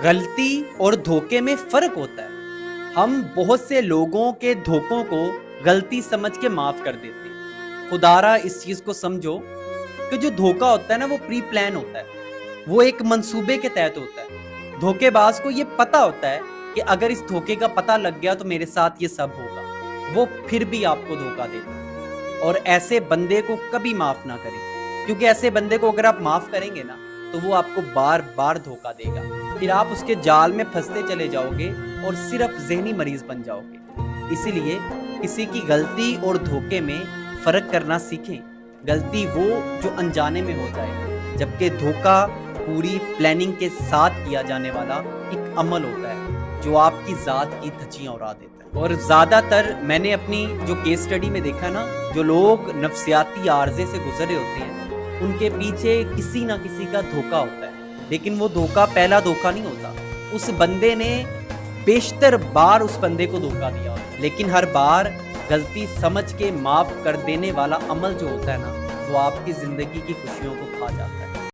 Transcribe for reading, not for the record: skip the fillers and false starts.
غلطی اور دھوکے میں فرق ہوتا ہے. ہم بہت سے لوگوں کے دھوکوں کو غلطی سمجھ کے معاف کر دیتے ہیں. خدارا اس چیز کو سمجھو کہ جو دھوکا ہوتا ہے نا وہ پری پلان ہوتا ہے, وہ ایک منصوبے کے تحت ہوتا ہے. دھوکے باز کو یہ پتا ہوتا ہے کہ اگر اس دھوکے کا پتہ لگ گیا تو میرے ساتھ یہ سب ہوگا, وہ پھر بھی آپ کو دھوکا دیتا ہے. اور ایسے بندے کو کبھی معاف نہ کریں, کیونکہ ایسے بندے کو اگر آپ معاف کریں گے نا تو وہ آپ کو بار بار دھوکا دے گا. پھر آپ اس کے جال میں پھنستے چلے جاؤ گے اور صرف ذہنی مریض بن جاؤ گے. اسی لیے کسی کی غلطی اور دھوکے میں فرق کرنا سیکھیں. غلطی وہ جو انجانے میں ہو جائے, جبکہ دھوکا پوری پلاننگ کے ساتھ کیا جانے والا ایک عمل ہوتا ہے جو آپ کی ذات کی دھجیاں اڑا دیتا ہے. اور زیادہ تر میں نے اپنی جو کیس سٹڈی میں دیکھا نا, جو لوگ نفسیاتی عارضے سے گزرے ہوتے ہیں ان کے پیچھے کسی نہ کسی کا دھوکا ہوتا ہے. لیکن وہ دھوکا پہلا دھوکا نہیں ہوتا, اس بندے نے بیشتر بار اس بندے کو دھوکا دیا ہوتا ہے. لیکن ہر بار غلطی سمجھ کے معاف کر دینے والا عمل جو ہوتا ہے نا, وہ آپ کی زندگی کی خوشیوں کو کھا جاتا ہے.